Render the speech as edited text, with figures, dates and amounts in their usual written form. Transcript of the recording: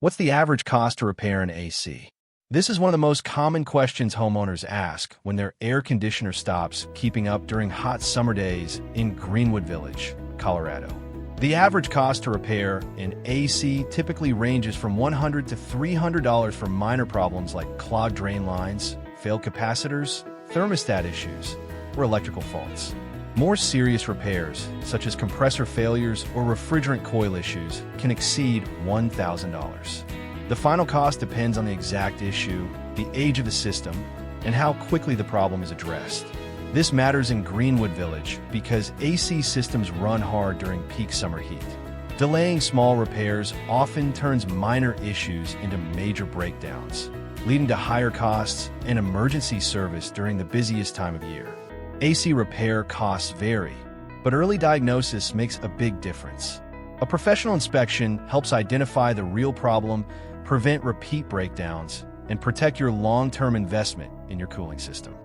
What's the average cost to repair an AC? This is one of the most common questions homeowners ask when their air conditioner stops keeping up during hot summer days in Greenwood Village, Colorado. The average cost to repair an AC typically ranges from $100 to $300 for minor problems like clogged drain lines, failed capacitors, thermostat issues, or electrical faults. More serious repairs, such as compressor failures or refrigerant coil issues, can exceed $1,000. The final cost depends on the exact issue, the age of the system, and how quickly the problem is addressed. This matters in Greenwood Village because AC systems run hard during peak summer heat. Delaying small repairs often turns minor issues into major breakdowns, leading to higher costs and emergency service during the busiest time of year. AC repair costs vary, but early diagnosis makes a big difference. A professional inspection helps identify the real problem, prevent repeat breakdowns, and protect your long-term investment in your cooling system.